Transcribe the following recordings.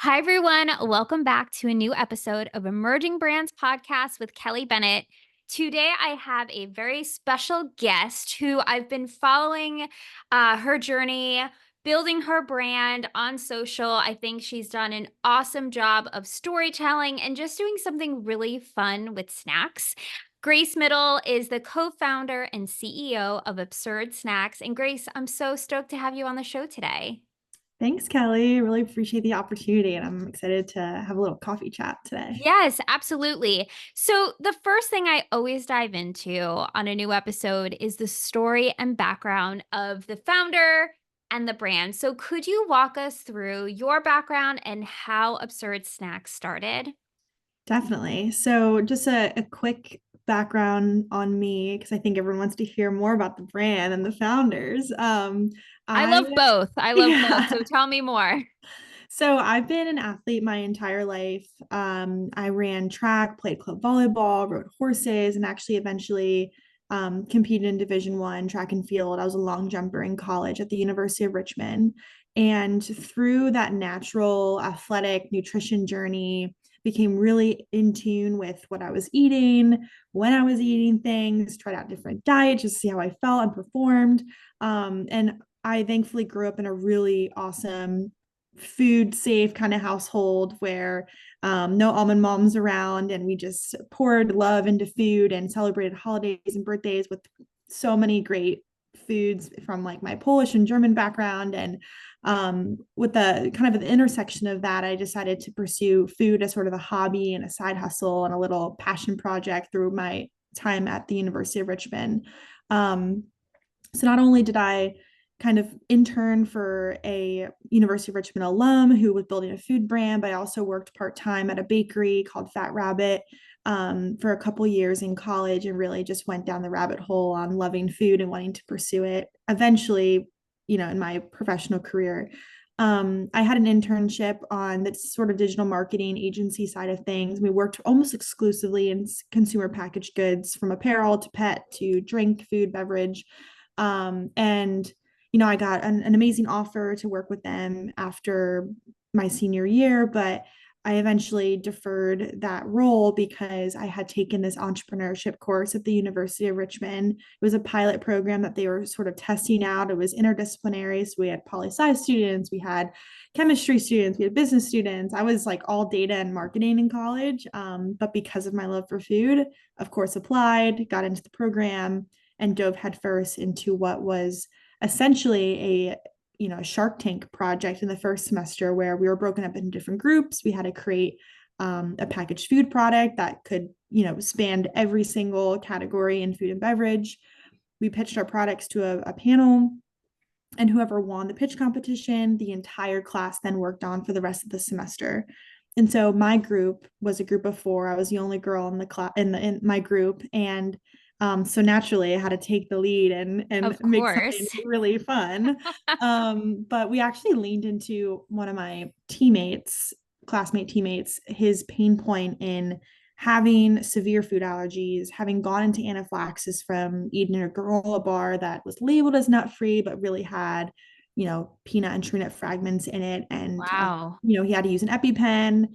Hi, everyone. Welcome back to a new episode of Emerging Brands Podcast with Kelly Bennett. Today, I have a very special guest who I've been following her journey, building her brand on social. I think she's done an awesome job of storytelling and just doing something really fun with snacks. Grace Mittl is the co founder and CEO of Absurd Snacks. And Grace, I'm so stoked to have you on the show today. Thanks, Kelly. Really appreciate the opportunity, and I'm excited to have a little coffee chat today. Yes, absolutely. So, the first thing I always dive into on a new episode is the story and background of the founder and the brand. So, could you walk us through your background and how Absurd Snacks started? Definitely. So, just a quick background on me, because I think everyone wants to hear more about the brand and the founders. I I, love both. I love both. yeah. So, tell me more. So, I've been an athlete my entire life. I ran track, played club volleyball, rode horses, and actually eventually competed in Division I track and field. I was a long jumper in college at the University of Richmond. And through that natural athletic nutrition journey, became really in tune with what I was eating, when I was eating things, tried out different diets just to see how I felt and performed. And I thankfully grew up in a really awesome food safe kind of household where no almond moms around, and we just poured love into food and celebrated holidays and birthdays with so many great foods from like my Polish and German background. And with the kind of the intersection of that, I decided to pursue food as sort of a hobby and a side hustle and a little passion project through my time at the University of Richmond. Um, so not only did I kind of intern for a University of Richmond alum who was building a food brand, but I also worked part-time at a bakery called Fat Rabbit for a couple years in college, and really just went down the rabbit hole on loving food and wanting to pursue it. Eventually, in my professional career, I had an internship on the sort of digital marketing agency side of things. We worked almost exclusively in consumer packaged goods, from apparel to pet to drink, food, beverage. And I got an amazing offer to work with them after my senior year, but I eventually deferred that role because I had taken this entrepreneurship course at the University of Richmond. It was a pilot program that they were sort of testing out. It was interdisciplinary. So we had poli sci students, we had chemistry students, we had business students. I was like all data and marketing in college. But because of my love for food, of course, applied, got into the program, and dove headfirst into what was essentially a Shark Tank project in the first semester, where we were broken up into different groups. We had to create a packaged food product that could span every single category in food and beverage. We pitched our products to a panel, and whoever won the pitch competition, the entire class then worked on for the rest of the semester. And so my group was a group of four. I was the only girl in the class in my group, and so naturally, I had to take the lead and Of make something course. really fun. But we actually leaned into one of my classmate teammates, his pain point in having severe food allergies, having gone into anaphylaxis from eating a granola bar that was labeled as nut free, but really had, peanut and tree nut fragments in it. And, Wow. he had to use an EpiPen,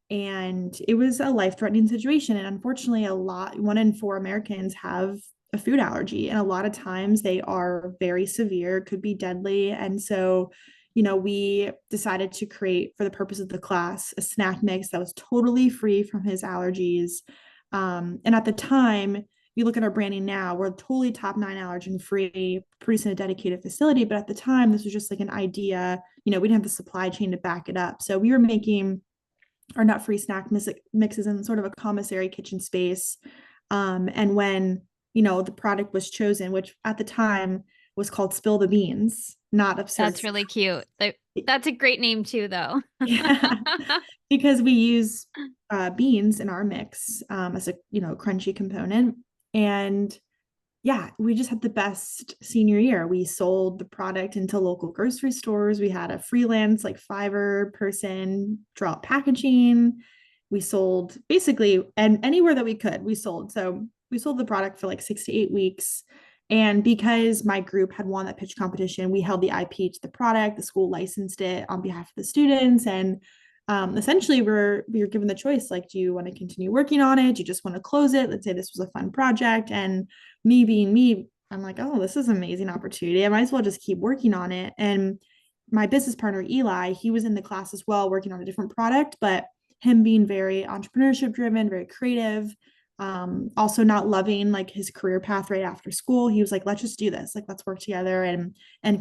and it was a life-threatening situation. And unfortunately, 1 in 4 Americans have a food allergy, and a lot of times they are very severe, could be deadly. And so we decided to create, for the purpose of the class, a snack mix that was totally free from his allergies. And at the time, you look at our branding now, we're totally top 9 allergen free, produced in a dedicated facility. But at the time, this was just like an idea. We didn't have the supply chain to back it up. So we were making our nut free snack mixes in sort of a commissary kitchen space. And when, the product was chosen, which at the time was called Spill the Beans, not Absurd. That's really cute. That's a great name, too, though. Yeah, because we use beans in our mix as a crunchy component. And yeah, we just had the best senior year. We sold the product into local grocery stores. We had a freelance like Fiverr person draw up packaging. We sold basically, and anywhere that we could, we sold. So we sold the product for like 6 to 8 weeks. And because my group had won that pitch competition, we held the IP to the product. The school licensed it on behalf of the students. And essentially we were given the choice, like, do you want to continue working on it? Do you just want to close it? Let's say this was a fun project. And me being me, I'm like, oh, this is an amazing opportunity. I might as well just keep working on it. And my business partner, Eli, he was in the class as well, working on a different product, but him being very entrepreneurship driven, very creative, also not loving like his career path right after school. He was like, let's just do this. Like, let's work together and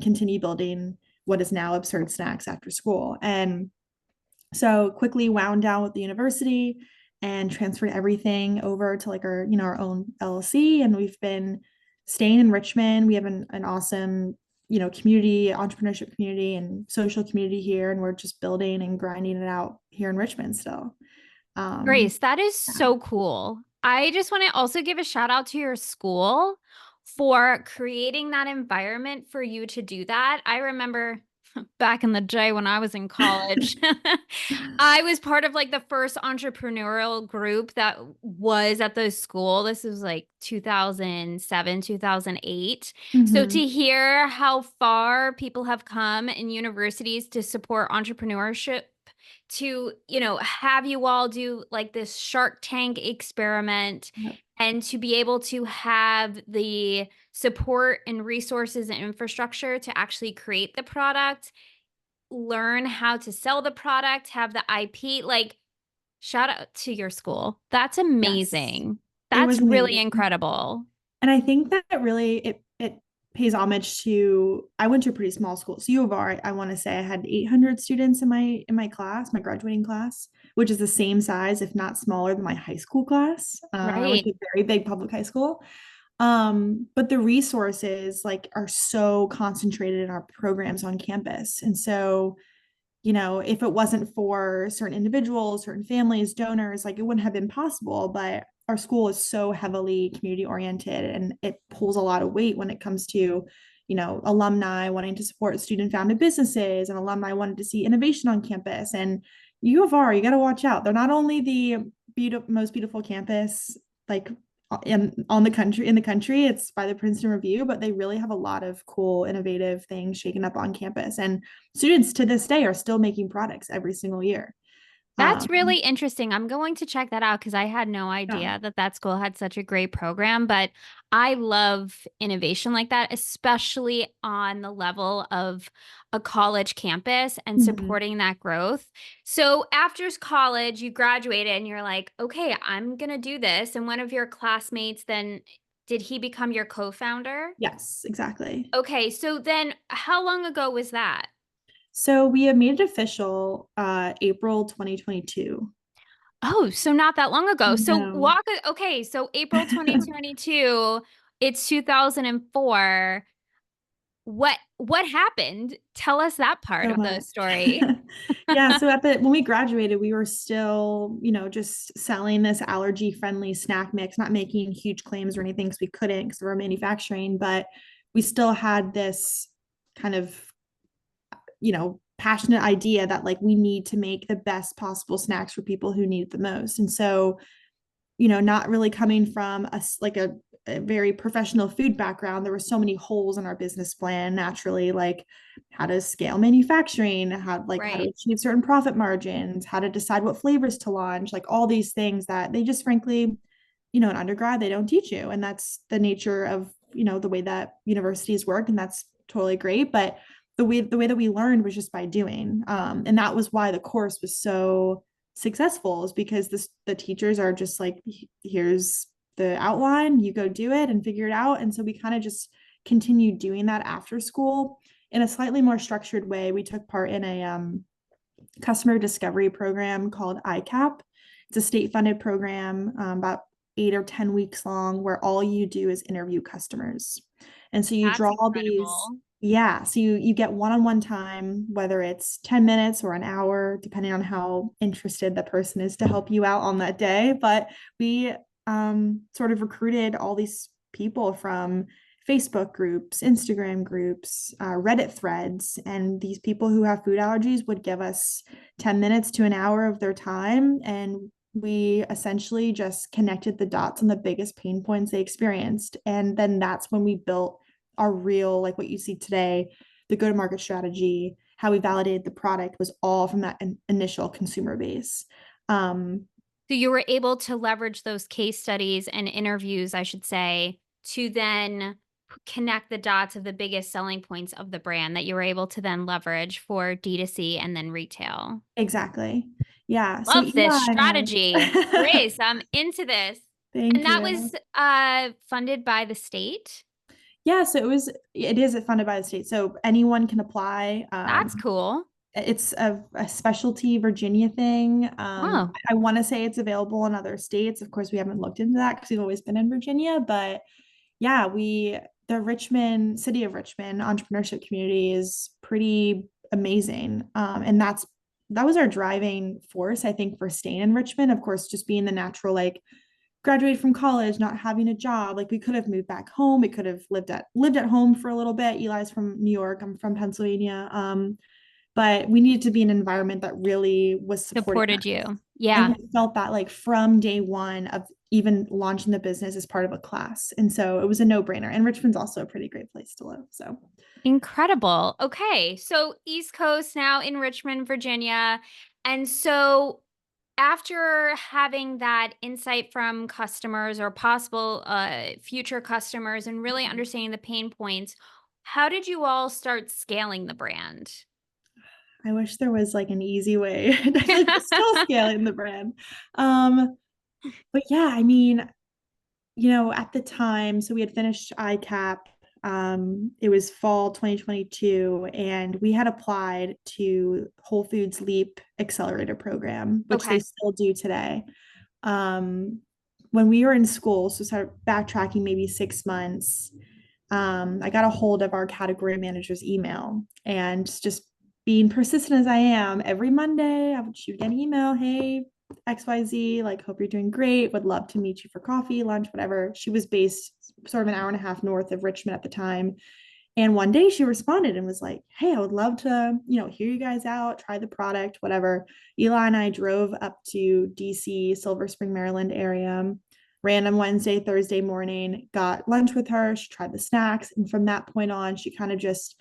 continue building what is now Absurd Snacks after school. And so quickly wound down with the university and transferred everything over to like our, our own LLC. And we've been staying in Richmond. We have an awesome, community, entrepreneurship community and social community here. And we're just building and grinding it out here in Richmond still. Um, Grace, that is yeah. so cool. I just want to also give a shout out to your school for creating that environment for you to do that. I remember back in the day when I was in college, I was part of like the first entrepreneurial group that was at the school. This was like 2007, 2008. So to Mhm. hear how far people have come in universities to support entrepreneurship, to, have you all do like this Shark Tank experiment Yep. and to be able to have the support and resources and infrastructure to actually create the product, learn how to sell the product, have the IP, like shout out to your school. That's Yes, amazing. it That's was really amazing. incredible. And I think that really it pays homage to, I went to a pretty small school. So U of R, I want to say I had 800 students in my class, my graduating class, which is the same size, if not smaller than my high school class. I went Right. to a very big public high school. But the resources like are so concentrated in our programs on campus. And so if it wasn't for certain individuals, certain families, donors, like it wouldn't have been possible. But our school is so heavily community oriented and it pulls a lot of weight when it comes to, alumni wanting to support student founded businesses and alumni wanting to see innovation on campus. And U of R, you got to watch out. They're not only the most beautiful campus, like in the country, it's by the Princeton Review, but they really have a lot of cool innovative things shaken up on campus, and students to this day are still making products every single year. That's um really interesting. I'm going to check that out because I had no yeah. idea that that school had such a great program. But I love innovation like that, especially on the level of a college campus and Mhm. supporting that growth. So after college, you graduated and you're like, okay, I'm going to do this. And one of your classmates then, did he become your co-founder? Yes, exactly. Okay, so then how long ago was that? So we have made it official April 2022. Oh, so not that long ago. So No. okay, so April 2022, it's 2004. What happened? Tell us that part So of the much. story. Yeah, so when we graduated, we were still, just selling this allergy friendly snack mix, not making huge claims or anything because we couldn't because we were manufacturing, but we still had this kind of, passionate idea that like we need to make the best possible snacks for people who need it the most. And so, not really coming from a very professional food background, there were so many holes in our business plan naturally, like how to scale manufacturing, how to Right. achieve certain profit margins, how to decide what flavors to launch, like all these things that they just frankly, in undergrad, they don't teach you. And that's the nature of, the way that universities work. And that's totally great. But the way that we learned was just by doing. And that was why the course was so successful, is because the teachers are just like, here's the outline, you go do it and figure it out. And so we kind of just continued doing that after school in a slightly more structured way. We took part in a customer discovery program called ICAP. It's a state funded program, about 8 or 10 weeks long, where all you do is interview customers. And so you That's draw these, incredible. yeah. So you get one-on-one time, whether it's 10 minutes or an hour, depending on how interested the person is to help you out on that day. But we sort of recruited all these people from Facebook groups, Instagram groups, Reddit threads, and these people who have food allergies would give us 10 minutes to an hour of their time. And we essentially just connected the dots on the biggest pain points they experienced. And then that's when we built our real, like what you see today, the go to market strategy, how we validated the product was all from that initial consumer base. Um, So you were able to leverage those case studies and interviews, I should say, to then connect the dots of the biggest selling points of the brand that you were able to then leverage for D2C and then retail. exactly. Yeah. So Love this Eli and strategy. I, Grace, I'm into this. And thank that you. was funded by the state. Yeah, so it is funded by the state. So anyone can apply. That's cool. It's a specialty Virginia thing. Oh, I want to say it's available in other states. Of course, we haven't looked into that because we've always been in Virginia. But yeah, the city of Richmond entrepreneurship community is pretty amazing. And that was our driving force, I think, for staying in Richmond. Of course, just being the natural, like, graduated from college, not having a job. Like, we could have moved back home. We could have lived at home for a little bit. Eli's from New York. I'm from Pennsylvania. But we needed to be in an environment that really was supporting supported us. you. And Yeah. we felt that, like, from day one of even launching the business as part of a class. And so it was a no-brainer. And Richmond's also a pretty great place to live. So Incredible. Okay. So East Coast now in Richmond, Virginia. And so after having that insight from customers or possible future customers and really understanding the pain points, how did you all start scaling the brand? I wish there was like an easy way. I feel like we're still scaling the brand. Um, but yeah, I mean, at the time, so we had finished ICAP. It was fall 2022, and we had applied to Whole Foods Leap Accelerator Program, which they Okay. still do today. Um, when we were in school, so start backtracking maybe 6 months, I got a hold of our category manager's email, and just being persistent as I am, every Monday she would get an email, hey, XYZ, like, hope you're doing great, would love to meet you for coffee, lunch, whatever. She was based sort of an hour and a half north of Richmond at the time. And one day she responded and was like, hey, I would love to, hear you guys out, try the product, whatever. Eli and I drove up to DC, Silver Spring, Maryland area, random Wednesday, Thursday morning, got lunch with her. She tried the snacks. And from that point on, she kind of just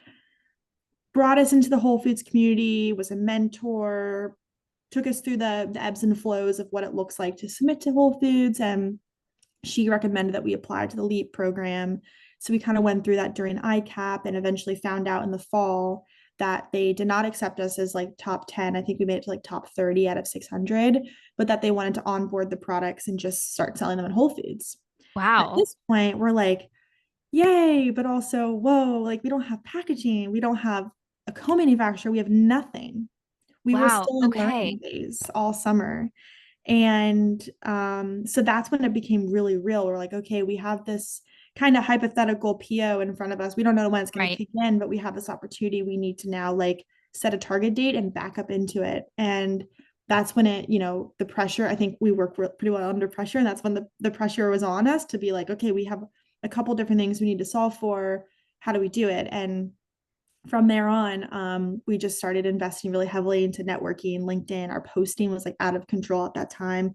brought us into the Whole Foods community, was a mentor, took us through the ebbs and flows of what it looks like to submit to Whole Foods. And she recommended that we apply to the LEAP program. So we kind of went through that during ICAP and eventually found out in the fall that they did not accept us as like top 10. I think we made it to like top 30 out of 600, but that they wanted to onboard the products and just start selling them in Whole Foods. At Wow. this point, we're like, yay, but also, whoa, like, we don't have packaging, we don't have a co-manufacturer, we have nothing. We were Wow. still in Okay. learning phase all summer. And so that's when it became really real. We're like, okay, we have this kind of hypothetical PO in front of us. We don't know when it's going to Right. kick in, but we have this opportunity. We need to now, like, set a target date and back up into it. And that's when the pressure, I think we work pretty well under pressure. And that's when the pressure was on us to be like, okay, we have a couple different things we need to solve for. How do we do it? And from there on, we just started investing really heavily into networking. LinkedIn, our posting was like out of control at that time.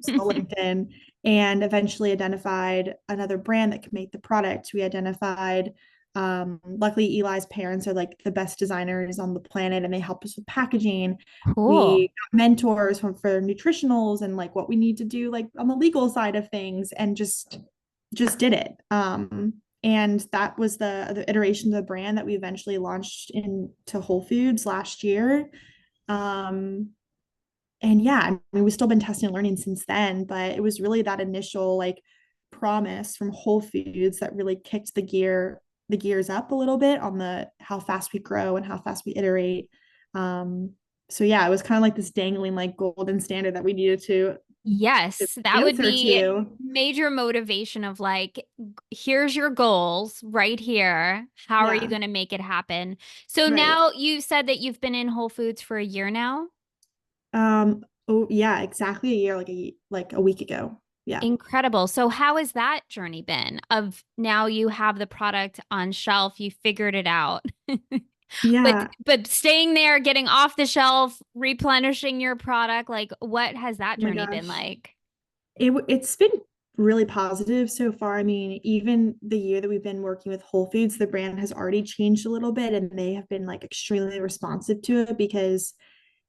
So LinkedIn, and eventually identified another brand that could make the product. We identified, luckily, Eli's parents are like the best designers on the planet, and they help us with packaging. Cool. We got mentors for nutritionals and like what we need to do, like, on the legal side of things, and just did it. And that was the iteration of the brand that we eventually launched into Whole Foods last year. Um, and yeah, I mean, we've still been testing and learning since then, but it was really that initial, like, promise from Whole Foods that really kicked the gears up a little bit on the how fast we grow and how fast we iterate. Um, so yeah, it was kind of like this dangling, like, golden standard that we needed to Yes, that would answer be to. major motivation of like, here's your goals right here. How are you Yeah, going to make it happen? So right. now you said that you've been in Whole Foods for a year now. Oh yeah, exactly a year, like a week ago. Yeah. Incredible. So how has that journey been of now you have the product on shelf, you figured it out. But Yeah. staying there, getting off the shelf, replenishing your product, like what has that Oh my journey been gosh. like? It's been really positive so far. I mean, even the year that we've been working with Whole Foods, the brand has already changed a little bit and they have been like extremely responsive to it because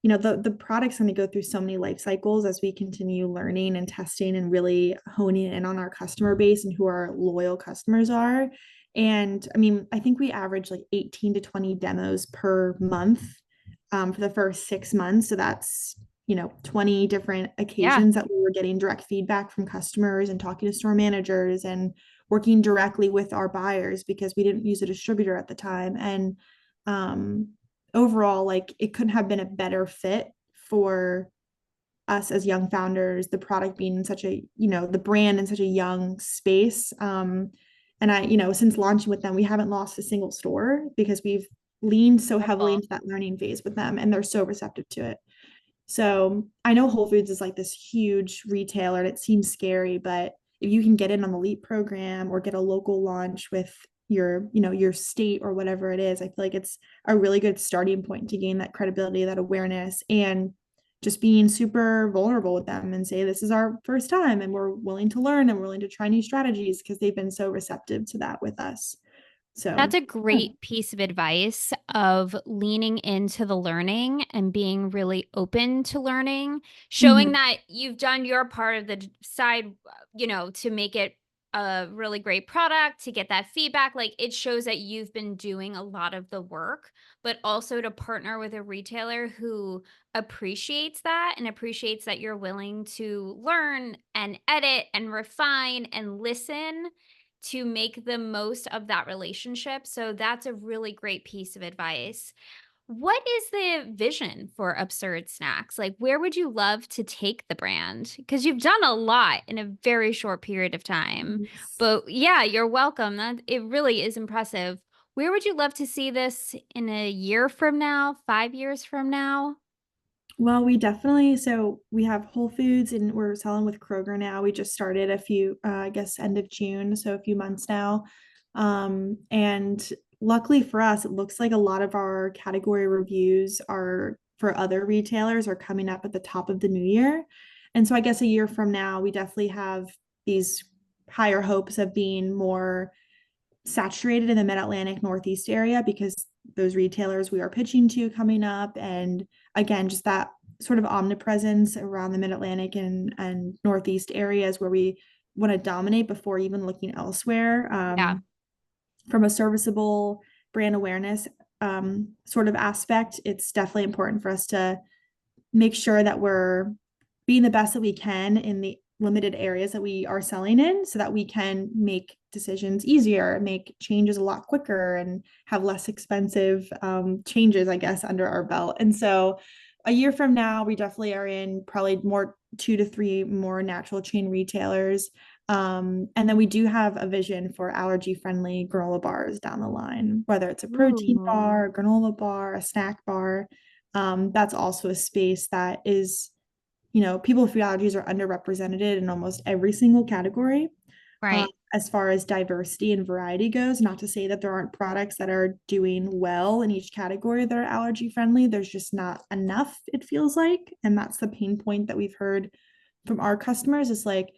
the product's going to go through so many life cycles as we continue learning and testing and really honing in on our customer base and who our loyal customers are. And I mean, I think we average like 18 to 20 demos per month for the first 6 months. So that's 20 different Yeah. occasions that we were getting direct feedback from customers and talking to store managers and working directly with our buyers because we didn't use a distributor at the time. And um, overall, like it couldn't have been a better fit for us as young founders, the product being in such a, the brand in such a young space. And since launching with them, we haven't lost a single store because we've leaned so heavily Incredible. into that learning phase with them and they're so receptive to it. So I know Whole Foods is like this huge retailer and it seems scary, but if you can get in on the LEAP program or get a local launch with your state or whatever it is, I feel like it's a really good starting point to gain that credibility, that awareness, and just being super vulnerable with them and say, this is our first time and we're willing to learn and willing to try new strategies because they've been so receptive to that with us. That's So, a yeah. great piece of advice of leaning into the learning and being really open to learning, showing Mhm. that you've done your part of the side, to make it a really great product, to get that feedback. Like it shows that you've been doing a lot of the work, but also to partner with a retailer who appreciates that and appreciates that you're willing to learn and edit and refine and listen to make the most of that relationship. So that's a really great piece of advice. What is the vision for Absurd Snacks? Like, where would you love to take the brand? Because you've done a lot in a very short period of time. But yeah, you're welcome. That it really is impressive. Where would you love to see this in a year from now, 5 years from now? Well, so we have Whole Foods and we're selling with Kroger now. We just started I guess, end of June, so a few months now. And luckily for us, it looks like a lot of our category reviews are for other retailers are coming up at the top of the new year. And so I guess a year from now, we definitely have these higher hopes of being more saturated in the mid-Atlantic Northeast area because those retailers we are pitching to coming up. And again, just that sort of omnipresence around the mid-Atlantic and Northeast areas where we want to dominate before even looking elsewhere. Yeah, From a serviceable brand awareness sort of aspect, it's definitely important for us to make sure that we're being the best that we can in the limited areas that we are selling in so that we can make decisions easier, make changes a lot quicker, and have less expensive changes, I guess, under our belt. And so a year from now, we definitely are in probably more 2 to 3 more natural chain retailers. And then we do have a vision for allergy friendly granola bars down the line, whether it's a protein ooh, bar, a granola bar, a snack bar. That's also a space that is, people with food allergies are underrepresented in almost every single category. right. As far as diversity and variety goes, not to say that there aren't products that are doing well in each category that are allergy friendly. There's just not enough, it feels like. And that's the pain point that we've heard from our customers. It's like,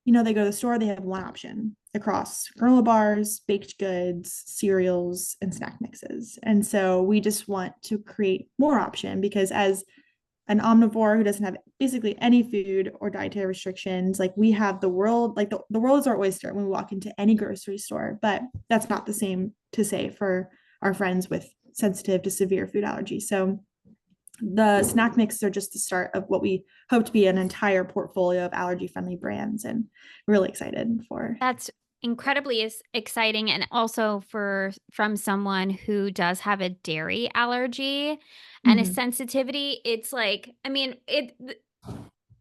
they go to the store, they have one option across granola bars, baked goods, cereals, and snack mixes. And so we just want to create more option because as an omnivore who doesn't have basically any food or dietary restrictions, like we have the world, like the world is our oyster when we walk into any grocery store. But that's not the same to say for our friends with sensitive to severe food allergies. So the snack mixes are just the start of what we hope to be an entire portfolio of allergy friendly brands, and really excited for. That's incredibly exciting, and also for from someone who does have a dairy allergy and a Mhm. sensitivity. It's like, I mean,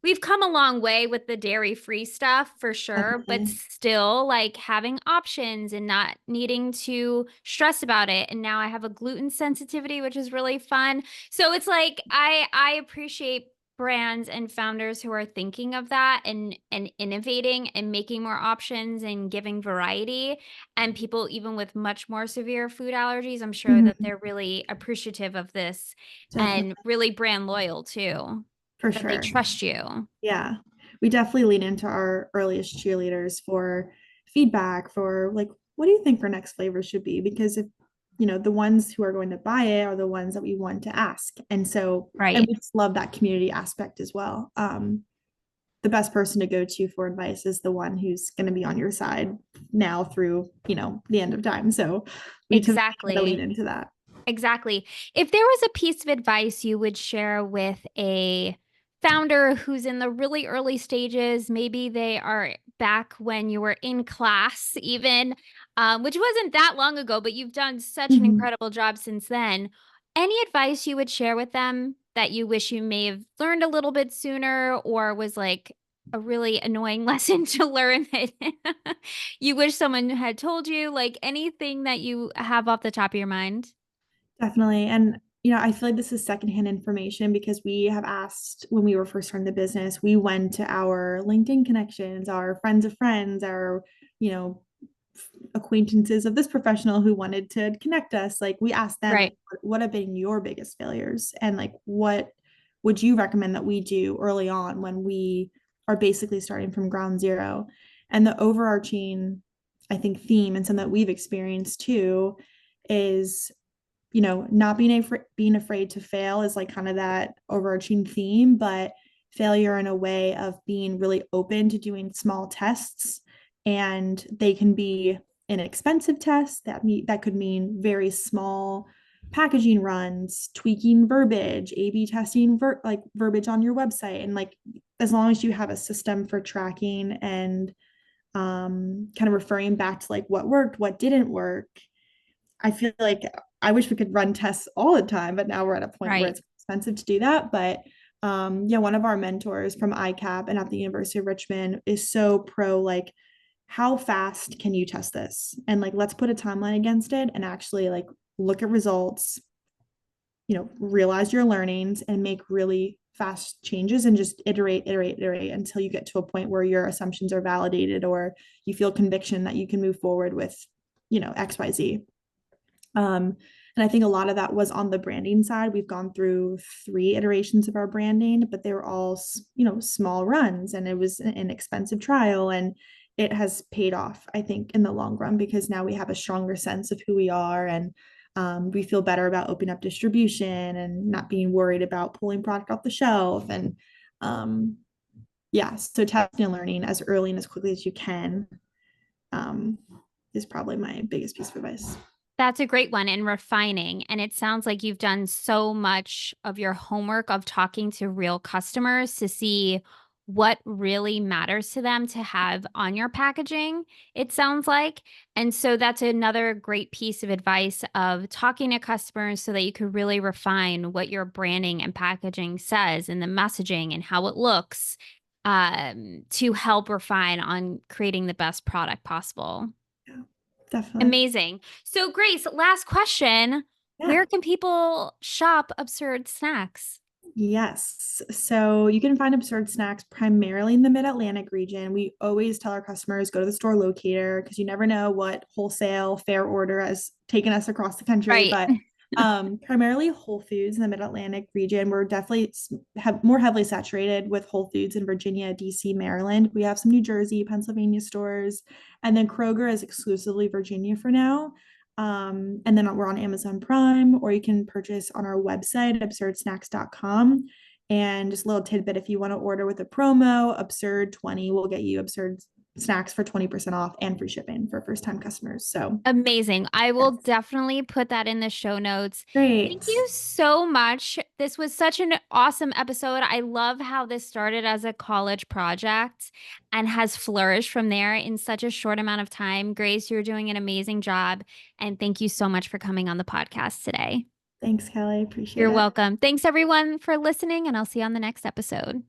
we've come a long way with the dairy-free stuff for sure, but Definitely. still like having options and not needing to stress about it. And now I have a gluten sensitivity, which is really fun. So it's like I appreciate brands and founders who are thinking of that and innovating and making more options and giving variety. And people even with much more severe food allergies, I'm sure that Mhm. they're really appreciative of this and Definitely. really brand loyal too, For that they sure. trust you. Yeah. we definitely lean into our earliest cheerleaders for feedback for like, what do you think our next flavor should be? Because if the ones who are going to buy it are the ones that we want to ask. And so, and Right. we just love that community aspect as well. The best person to go to for advice is the one who's going to be on your side now through, the end of time. So we tend to lean Exactly. into that. Exactly. If there was a piece of advice you would share with a founder who's in the really early stages, maybe they are back when you were in class, even, which wasn't that long ago, but you've done such an Mhm. incredible job since then. Any advice you would share with them that you wish you may have learned a little bit sooner or was like a really annoying lesson to learn that you wish someone had told you? Like anything that you have off the top of your mind? Definitely. And, I feel like this is secondhand information because we have asked when we were first starting the business, we went to our LinkedIn connections, our friends of friends, our, you know, acquaintances of this professional who wanted to connect us. Like we asked them, like, Right. what have been your biggest failures? And like, what would you recommend that we do early on when we are basically starting from ground zero? And the overarching, I think, theme and something that we've experienced too is not being afraid to fail is like kind of that overarching theme, but failure in a way of being really open to doing small tests, and they can be inexpensive tests that could mean very small packaging runs, tweaking verbiage, A/B testing like verbiage on your website, and like as long as you have a system for tracking and kind of referring back to like what worked, what didn't work. I feel like I wish we could run tests all the time, but now we're at a point where Right. it's expensive to do that. But yeah, one of our mentors from ICAP and at the University of Richmond is so pro like, how fast can you test this? And like, let's put a timeline against it and actually like look at results, realize your learnings and make really fast changes and just iterate until you get to a point where your assumptions are validated or you feel conviction that you can move forward with, XYZ. And I think a lot of that was on the branding side. We've gone through 3 iterations of our branding, but they were all, small runs, and it was an expensive trial, and it has paid off, I think, in the long run because now we have a stronger sense of who we are, and we feel better about opening up distribution and not being worried about pulling product off the shelf. And yeah, so testing and learning as early and as quickly as you can um, is probably my biggest piece of advice. That's a great one and refining. And it sounds like you've done so much of your homework of talking to real customers to see what really matters to them to have on your packaging, it sounds like. And so that's another great piece of advice of talking to customers so that you could really refine what your branding and packaging says and the messaging and how it looks to help refine on creating the best product possible. Yeah, definitely. Amazing. So, Grace, last question. Yeah. Where can people shop Absurd Snacks? Yes. So you can find absurd snacks primarily in the Mid-Atlantic region. We always tell our customers go to the store locator because you never know what wholesale fair order has taken us across the country. Right. But primarily Whole Foods in the Mid-Atlantic region. We're definitely have more heavily saturated with Whole Foods in Virginia, DC, Maryland. We have some New Jersey, Pennsylvania stores, and then Kroger is exclusively Virginia for now. And then we're on Amazon Prime, or you can purchase on our website, absurdsnacks.com. And just a little tidbit, if you want to order with a promo, Absurd20 will get you Absurd Snacks for 20% off and free shipping for first time customers. So, Amazing. I will yes, definitely put that in the show notes. Thank great. you so much. This was such an awesome episode. I love how this started as a college project and has flourished from there in such a short amount of time. Grace, you're doing an amazing job. And thank you so much for coming on the podcast today. Thanks, Kelly. Appreciate You're it. welcome. Thanks, everyone, for listening, and I'll see you on the next episode.